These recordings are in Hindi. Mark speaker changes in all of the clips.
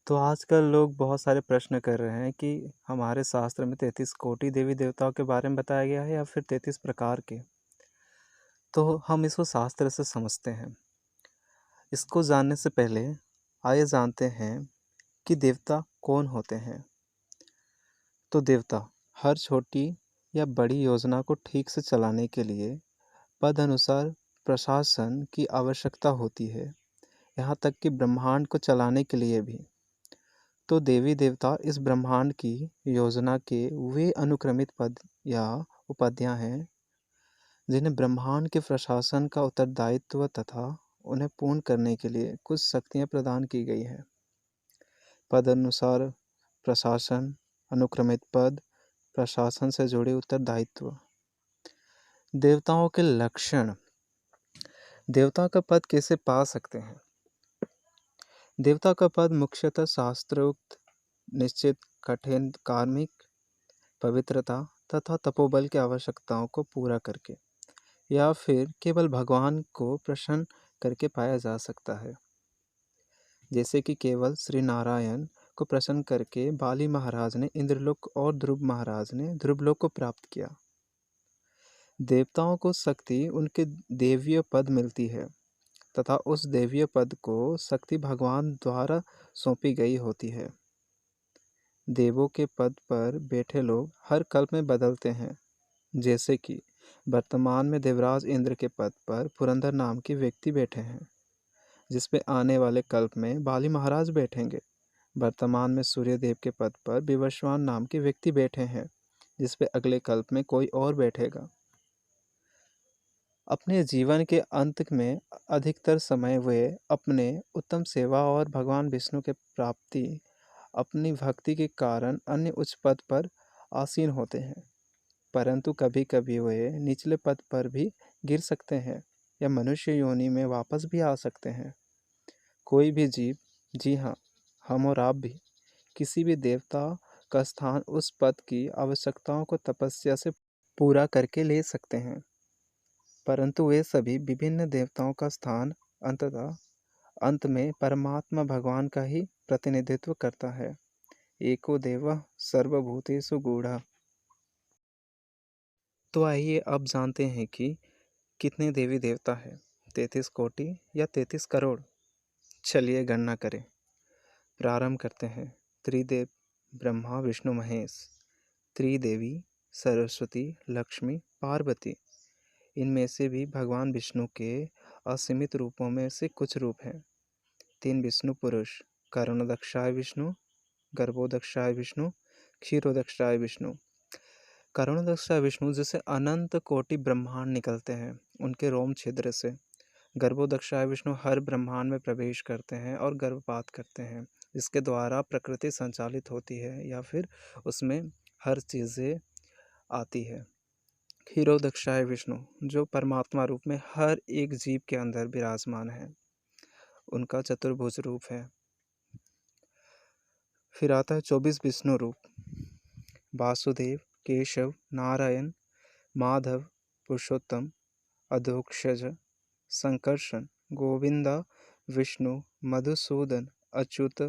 Speaker 1: तो आजकल लोग बहुत सारे प्रश्न कर रहे हैं कि हमारे शास्त्र में 33 कोटि देवी देवताओं के बारे में बताया गया है या फिर 33 प्रकार के। तो हम इसको शास्त्र से समझते हैं। इसको जानने से पहले आइए जानते हैं कि देवता कौन होते हैं। तो देवता हर छोटी या बड़ी योजना को ठीक से चलाने के लिए पद अनुसार प्रशासन की आवश्यकता होती है, यहाँ तक कि ब्रह्मांड को चलाने के लिए भी। तो देवी देवता इस ब्रह्मांड की योजना के वे अनुक्रमित पद या उपाधियां हैं जिन्हें ब्रह्मांड के प्रशासन का उत्तरदायित्व तथा उन्हें पूर्ण करने के लिए कुछ शक्तियां प्रदान की गई हैं। पद अनुसार प्रशासन, अनुक्रमित पद, प्रशासन से जुड़े उत्तरदायित्व। देवताओं के लक्षण। देवता का पद कैसे पा सकते हैं? देवता का पद मुख्यतः शास्त्रोक्त निश्चित कठिन कार्मिक पवित्रता तथा तपोबल की आवश्यकताओं को पूरा करके या फिर केवल भगवान को प्रसन्न करके पाया जा सकता है। जैसे कि केवल श्री नारायण को प्रसन्न करके बाली महाराज ने इंद्रलोक और ध्रुव महाराज ने ध्रुवलोक को प्राप्त किया। देवताओं को शक्ति उनके देवीय पद मिलती है तथा उस देवीय पद को शक्ति भगवान द्वारा सौंपी गई होती है। देवों के पद पर बैठे लोग हर कल्प में बदलते हैं। जैसे कि वर्तमान में देवराज इंद्र के पद पर पुरंदर नाम के व्यक्ति बैठे हैं, जिसपे आने वाले कल्प में बाली महाराज बैठेंगे। वर्तमान में सूर्यदेव के पद पर विवस्वान नाम के व्यक्ति बैठे हैं, जिसपे अगले कल्प में कोई और बैठेगा। अपने जीवन के अंत में अधिकतर समय वे अपने उत्तम सेवा और भगवान विष्णु के प्राप्ति अपनी भक्ति के कारण अन्य उच्च पद पर आसीन होते हैं, परंतु कभी कभी वे निचले पद पर भी गिर सकते हैं या मनुष्य योनि में वापस भी आ सकते हैं। कोई भी जीव, जी हाँ, हम और आप भी, किसी भी देवता का स्थान उस पद की आवश्यकताओं को तपस्या से पूरा करके ले सकते हैं, परंतु वे सभी विभिन्न देवताओं का स्थान अंततः अंत में परमात्मा भगवान का ही प्रतिनिधित्व करता है। एको देवः सर्वभूतेषु गूढ़ः। तो आइए अब जानते हैं कि कितने देवी देवता हैं। 33 कोटि या 33 करोड़? चलिए गणना करें। प्रारंभ करते हैं। त्रिदेव ब्रह्मा विष्णु महेश। त्रिदेवी सरस्वती लक्ष्मी पार्वती। इनमें से भी भगवान विष्णु के असीमित रूपों में से कुछ रूप हैं। 3 विष्णु पुरुष, करुणदक्षाय विष्णु, गर्भोदक्षाय विष्णु, क्षीरोदक्षाय विष्णु। करुणदक्षाय विष्णु जिसे अनंत कोटि ब्रह्मांड निकलते हैं उनके रोम छिद्र से। गर्भोदक्षाय विष्णु हर ब्रह्मांड में प्रवेश करते हैं और गर्भपात करते हैं, जिसके द्वारा प्रकृति संचालित होती है या फिर उसमें हर चीज़ें आती है। क्षीरोदक्षाय विष्णु जो परमात्मा रूप में हर एक जीव के अंदर विराजमान है, उनका चतुर्भुज रूप है। फिर आता है 24 विष्णु रूप। वासुदेव, केशव, नारायण, माधव, पुरुषोत्तम, अधोक्षज, संकर्षण, गोविंदा, विष्णु, मधुसूदन, अच्युत,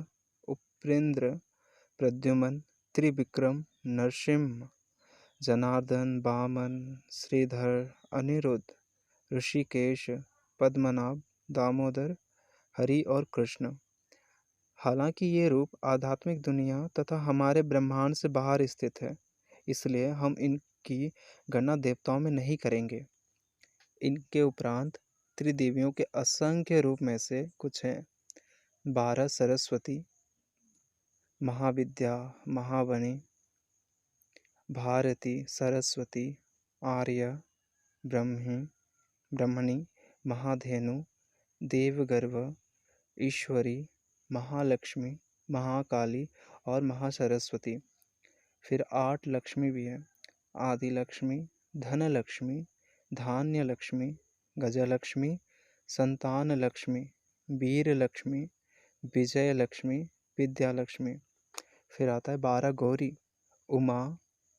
Speaker 1: उपेंद्र, प्रद्युमन, त्रिविक्रम, नरसिंह, जनार्दन, वामन, श्रीधर, अनिरुद्ध, ऋषिकेश, पद्मनाभ, दामोदर, हरि और कृष्ण। हालांकि ये रूप आध्यात्मिक दुनिया तथा हमारे ब्रह्मांड से बाहर स्थित है, इसलिए हम इनकी गणना देवताओं में नहीं करेंगे। इनके उपरांत त्रिदेवियों के असंख्य रूप में से कुछ हैं। 12 सरस्वती, महाविद्या, महावाणी, भारती, सरस्वती, आर्य, ब्रह्मणी, महाधेनु, देवगर्भ, ईश्वरी, महालक्ष्मी, महाकाली और महासरस्वती। फिर 8 लक्ष्मी भी है। आदि लक्ष्मी, धन लक्ष्मी, धान्य लक्ष्मी, गजलक्ष्मी, संतान लक्ष्मी, वीर लक्ष्मी, विजय लक्ष्मी, विद्या लक्ष्मी। फिर आता है 12 गौरी। उमा,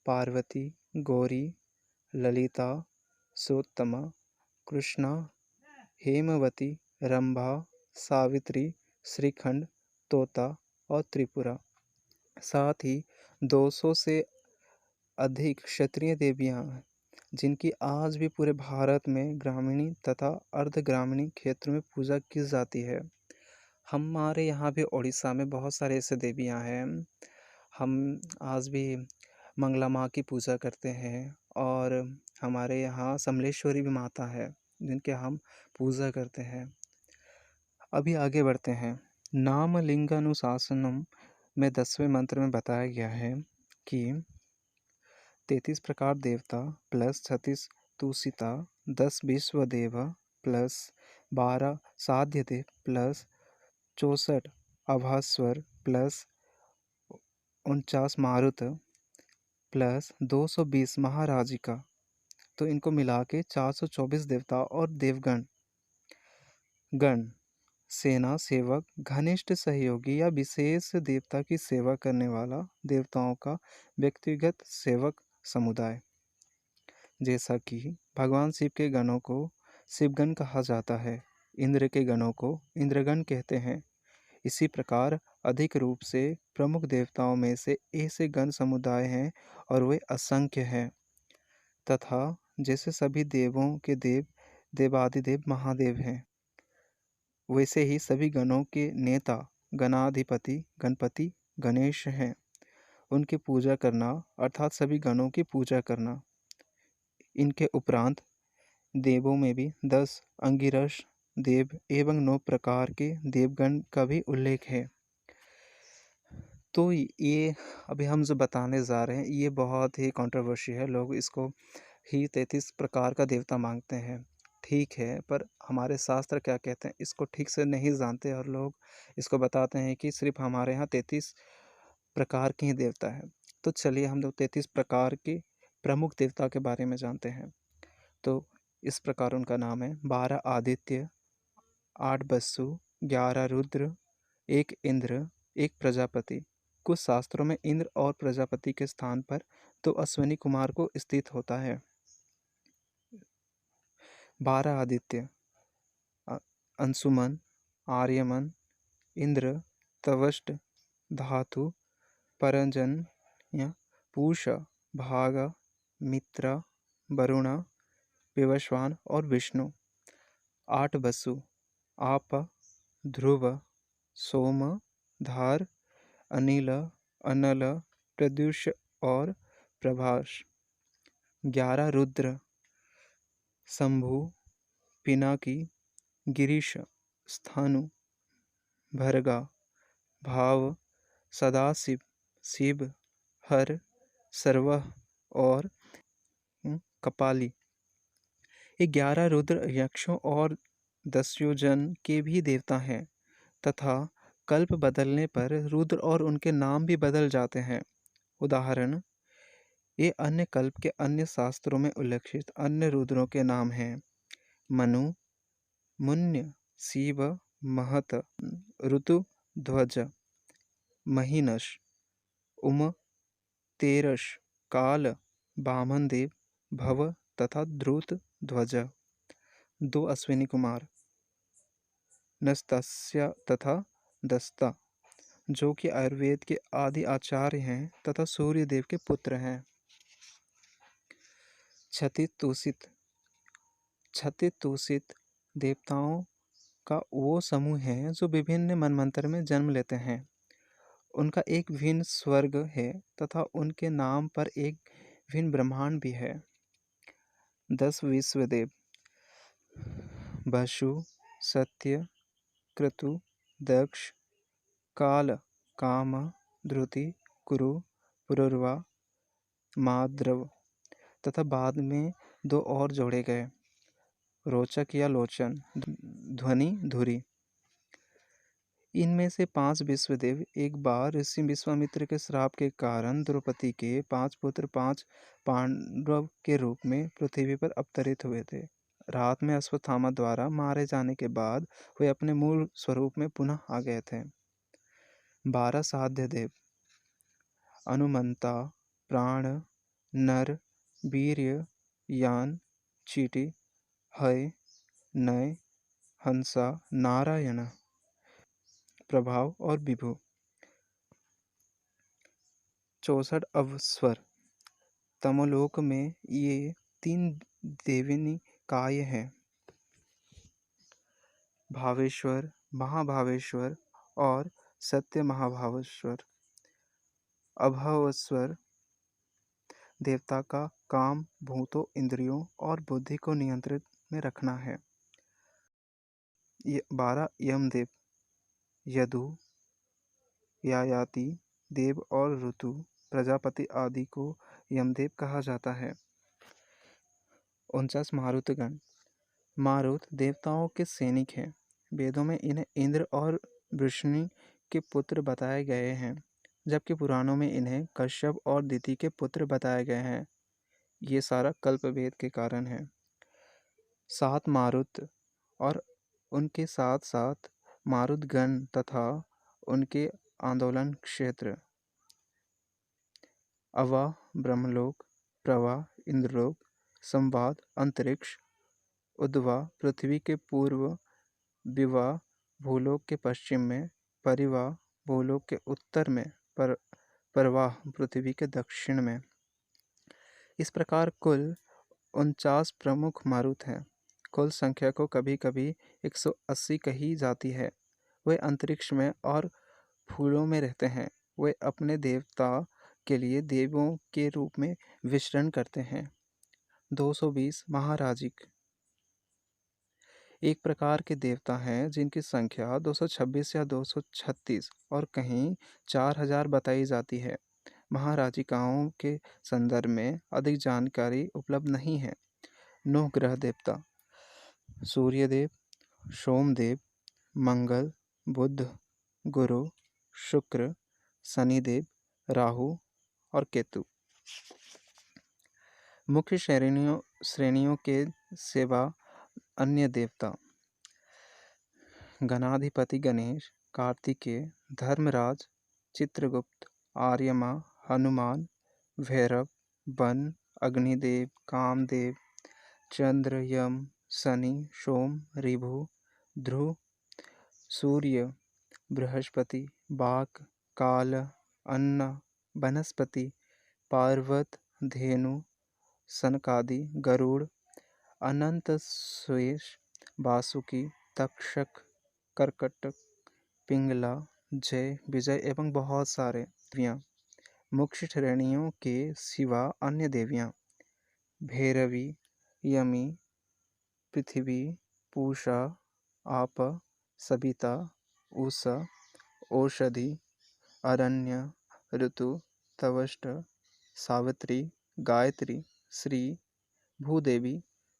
Speaker 1: पार्वती, गौरी, ललिता, सोत्तमा, कृष्णा, हेमवती, रंभा, सावित्री, श्रीखंड, तोता और त्रिपुरा। साथ ही 200 से अधिक क्षत्रिय देवियाँ हैं, जिनकी आज भी पूरे भारत में ग्रामीणी तथा अर्ध ग्रामीणी क्षेत्र में पूजा की जाती है। हमारे यहाँ भी उड़ीसा में बहुत सारे ऐसे देवियाँ हैं। हम आज भी मंगला माँ की पूजा करते हैं और हमारे यहाँ समलेश्वरी भी माता है, जिनके हम पूजा करते हैं। अभी आगे बढ़ते हैं। नाम लिंगानुशासनम में 10वें मंत्र में बताया गया है कि 33 प्रकार देवता प्लस 36 तुसिता, 10 विश्व देव प्लस 12 साध्य देव प्लस 64 अभास्वर प्लस 49 मारुत प्लस 220 महाराजिका, तो इनको मिला के 424 देवता और देवगण गण, सेना सेवक, घनिष्ठ सहयोगी या विशेष देवता की सेवा करने वाला देवताओं का व्यक्तिगत सेवक समुदाय। जैसा कि भगवान शिव के गणों को शिवगण कहा जाता है, इंद्र के गणों को इंद्रगण कहते हैं। इसी प्रकार अधिक रूप से प्रमुख देवताओं में से ऐसे गण समुदाय हैं और वे असंख्य हैं। तथा जैसे सभी देवों के देव देवादिदेव महादेव हैं, वैसे ही सभी गणों के नेता गणाधिपति गणपति गणेश हैं। उनकी पूजा करना अर्थात सभी गणों की पूजा करना। इनके उपरांत देवों में भी 10 अंगिरस देव एवं 9 प्रकार के देवगण का भी उल्लेख है। तो ये अभी हम जो बताने जा रहे हैं ये बहुत ही कंट्रोवर्शी है। लोग इसको ही 33 प्रकार का देवता मांगते हैं, ठीक है, पर हमारे शास्त्र क्या कहते हैं इसको ठीक से नहीं जानते और लोग इसको बताते हैं कि सिर्फ हमारे यहाँ 33 प्रकार के ही देवता है। तो चलिए हम लोग 33 प्रकार के प्रमुख देवता के बारे में जानते हैं। तो इस प्रकार उनका नाम है: 12 आदित्य, 8 वसु, 11 रुद्र, 1 इंद्र, 1 प्रजापति। कुछ शास्त्रों में इंद्र और प्रजापति के स्थान पर तो अश्विनी कुमार को स्थित होता है। 12 आदित्य: अंशुमन, आर्यमन, इंद्र, तवष्ट, धातु, परंजन्य, पूषा, भागा, मित्रा, वरुणा, विवस्वान और विष्णु। 8 वसु: आप, ध्रुव, सोम, धार, अनिल, अनल, प्रद्युष और प्रभास। 11 रुद्र: शंभु, पिनाकी, गिरीश, स्थानु, भर्गा, भाव, सदाशिव, शिव, हर, सर्वः और कपाली। 11 रुद्र यक्षों और दस्युजन के भी देवता हैं तथा कल्प बदलने पर रुद्र और उनके नाम भी बदल जाते हैं। उदाहरण: ये अन्य कल्प के अन्य शास्त्रों में उल्लेखित अन्य रुद्रों के नाम हैं: मनु, मुन्य, शिव, महत, ऋतुध्वज, महीनश, उम, तेरस, काल, वामनदेव, भव तथा द्रुत ध्वज। 2 अश्विनी कुमार: नस्तस्य तथा दस्ता, जो कि आयुर्वेद के आदि आचार्य हैं तथा सूर्य देव के पुत्र हैं। 36 दूषित: 36 दूषित देवताओं का वो समूह है जो विभिन्न मनमंत्र में जन्म लेते हैं। उनका एक भिन्न स्वर्ग है तथा उनके नाम पर एक भिन्न ब्रह्मांड भी है। 10 विश्वदेव: वसु, सत्य, क्रतु, दक्ष, काल, काम, ध्रुति, कुरु, पुरुरवा, माद्रव तथा बाद में 2 और जोड़े गए: रोचक या लोचन, ध्वनि, धुरी। इनमें से 5 विश्वदेव एक बार ऋषि विश्वामित्र के श्राप के कारण द्रौपदी के 5 पुत्र 5 पांडव के रूप में पृथ्वी पर अवतरित हुए थे। रात में अश्वत्थामा द्वारा मारे जाने के बाद वे अपने मूल स्वरूप में पुनः आ गए थे। 12 साध्य देव: अनुमंता, प्राण, नर, वीर्य, यान, चीटी, हय, नय, हंसा, नारायण, प्रभाव और विभु। 64 अवस्वर। तमोलोक में ये 3 देवनिकाय हैं, भावेश्वर, महाभावेश्वर और सत्य महाभावेश्वर। अभावस्वर देवता का काम भूतों, इंद्रियों और बुद्धि को नियंत्रित में रखना है। 12 यमदेव, यदु, ययाति देव और ऋतु, प्रजापति आदि को यमदेव कहा जाता है। 49 मारुतगण। मारुत देवताओं के सैनिक हैं। वेदों में इन्हें इंद्र और वृष्णि के पुत्र बताए गए हैं, जबकि पुराणों में इन्हें कश्यप और दिति के पुत्र बताए गए हैं। ये सारा कल्पभेद के कारण है। 7 मारुत और उनके साथ साथ मारुतगण तथा उनके आंदोलन क्षेत्र। अवा ब्रह्मलोक, प्रवा इंद्रलोक, संवाद अंतरिक्ष, उद्वा पृथ्वी के पूर्व, विवा भूलोक के पश्चिम में, परिवाह भूलोक के उत्तर में, परवाह पृथ्वी के दक्षिण में। इस प्रकार कुल 49 प्रमुख मारुत हैं। कुल संख्या को कभी कभी 180 कही जाती है। वे अंतरिक्ष में और फूलों में रहते हैं। वे अपने देवता के लिए देवों के रूप में विचरण करते हैं। 220 महाराजिक एक प्रकार के देवता हैं जिनकी संख्या 226 या 236 और कहीं 4000 बताई जाती है। महाराजिकाओं के संदर्भ में अधिक जानकारी उपलब्ध नहीं है। 9 ग्रह देवता, सूर्यदेव, सोमदेव, मंगल, बुध, गुरु, शुक्र, शनिदेव, राहु और केतु। मुख्य श्रेणियों के सेवा अन्य देवता, गणाधिपति गणेश, कार्तिकेय, धर्मराज, चित्रगुप्त, आर्यमा, हनुमान, भैरव, वन, अग्निदेव, कामदेव, चंद्र, यम, शनि, सोम, ऋभु, ध्रुव, सूर्य, बृहस्पति, बाघ, काल, अन्न, वनस्पति, पार्वत, धेनु, सनकादि, गरुड़, अनंत शेष, वासुकी, तक्षक, कर्कटक, पिंगला, जय, विजय एवं बहुत सारे देवियाँ। मुख्य श्रेणियों के सिवा अन्य देवियाँ, भैरवी, यमी, पृथ्वी, पूषा, आप, सविता, उषा, औषधि, अरण्य, ऋतु, तवष्ट, सावित्री, गायत्री, श्री, भूदेवी,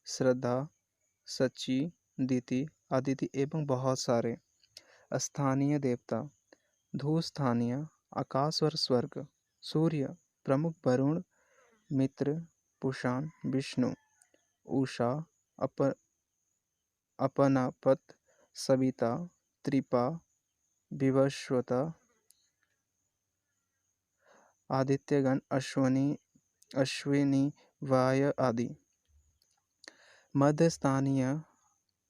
Speaker 1: श्रद्धा, सची, दिति, अदिति एवं बहुत सारे। स्थानीय देवता, धूस्थानीय, आकाश और स्वर्ग, सूर्य, प्रमुख वरुण, मित्र, पुषाण, विष्णु, उषा, अपनापत, सविता, त्रिपा, विवस्वता, आदित्यगण, अश्विनी, वाय आदि। मध्यस्थानीय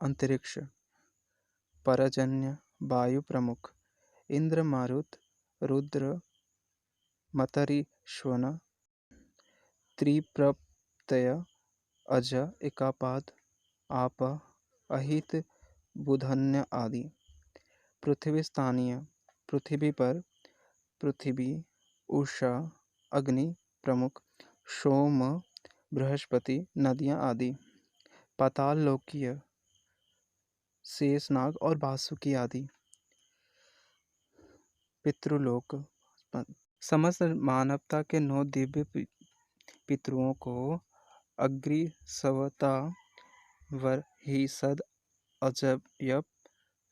Speaker 1: अंतरिक्ष, परजन्य, वायु प्रमुख, इंद्र, मारुत, रुद्र, मतरीश्वन, त्रिप्रत्यय, अज, एकापाद, आप, अहित, बुधन्य आदि। पृथ्वी स्थानीय, पृथ्वी पर पृथ्वी, उषा, अग्नि प्रमुख, सोम, बृहस्पति, नदियां आदि। पाताल लोकीय, शेषनाग और वासुकी आदि। पितृलोक, समस्त मानवता के 9 दिव्य पितरों को अग्रिसवता, वरहिसद, अजयप,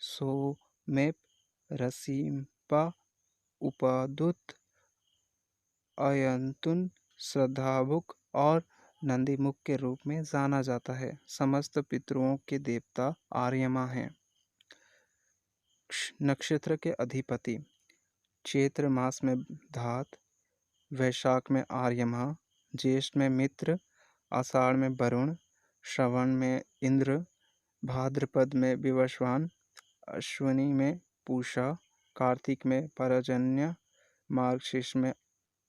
Speaker 1: सोमेप, रसीपा, उपादुत, अयंतुन, श्रद्धाभुक और नंदीमुख के रूप में जाना जाता है। समस्त पितरों के देवता आर्यमा हैं। नक्षत्र के अधिपति, चैत्र मास में धात, वैशाख में आर्यमा, ज्येष्ठ में मित्र, आषाढ़ में वरुण, श्रवण में इंद्र, भाद्रपद में विवस्वान, अश्विनी में पूषा, कार्तिक में पर्जन्य, मार्गशीर्ष में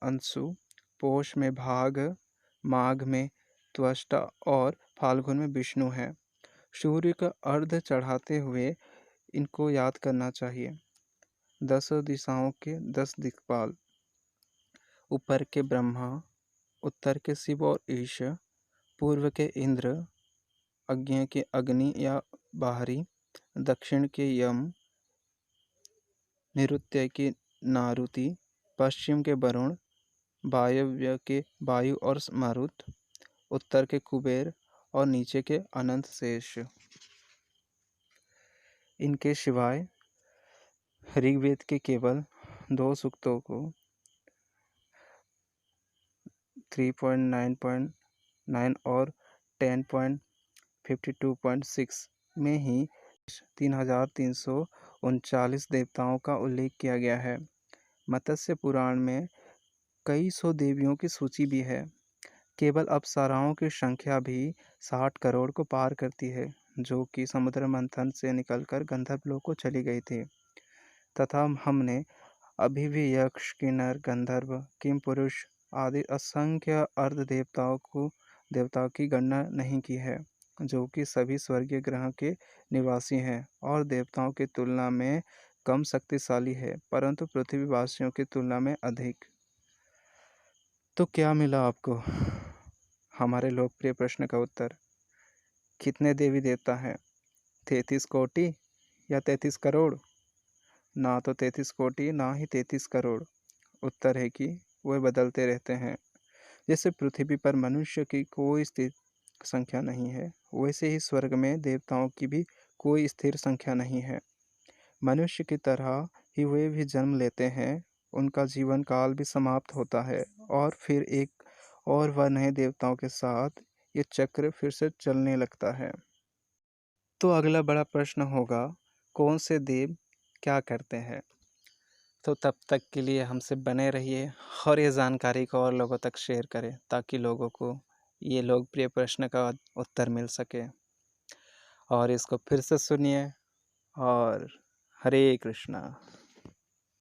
Speaker 1: अंशु, पोष में भाग, माघ में त्वष्टा और फाल्गुन में विष्णु है। सूर्य का अर्घ्य चढ़ाते हुए इनको याद करना चाहिए। 10 दिशाओं के 10 दिक्पाल, ऊपर के ब्रह्मा, उत्तर के शिव और ईश, पूर्व के इंद्र, आग्नेय के अग्नि या बाहरी, दक्षिण के यम, नैऋत्य के नारुति, पश्चिम के वरुण, वायव्य के वायु और मारुत, उत्तर के कुबेर और नीचे के अनंत शेष। इनके सिवाय ऋग्वेद के केवल 2 सूक्तों को 3.9.9 और 10.52.6 में ही 3339 देवताओं का उल्लेख किया गया है। मत्स्य पुराण में कई सौ देवियों की सूची भी है। केवल अप्सराओं की संख्या भी 60 करोड़ को पार करती है, जो कि समुद्र मंथन से निकलकर गंधर्व लोक को चली गई थी। तथा हमने अभी भी यक्ष, किन्नर, गंधर्व, किमपुरुष आदि असंख्य अर्ध देवताओं की गणना नहीं की है, जो कि सभी स्वर्गीय ग्रह के निवासी हैं और देवताओं की तुलना में कम शक्तिशाली है, परंतु पृथ्वीवासियों की तुलना में अधिक। तो क्या मिला आपको हमारे लोकप्रिय प्रश्न का उत्तर? कितने देवी देवता हैं? 33 कोटि या 33 करोड़? ना तो 33 कोटि, ना ही 33 करोड़। उत्तर है कि वे बदलते रहते हैं। जैसे पृथ्वी पर मनुष्य की कोई स्थिर संख्या नहीं है, वैसे ही स्वर्ग में देवताओं की भी कोई स्थिर संख्या नहीं है। मनुष्य की तरह ही वे भी जन्म लेते हैं, उनका जीवन काल भी समाप्त होता है और फिर एक और वह नए देवताओं के साथ ये चक्र फिर से चलने लगता है। तो अगला बड़ा प्रश्न होगा, कौन से देव क्या करते हैं? तो तब तक के लिए हमसे बने रहिए और ये जानकारी को और लोगों तक शेयर करें, ताकि लोगों को ये लोकप्रिय प्रश्न का उत्तर मिल सके। और इसको फिर से सुनिए और हरे कृष्णा।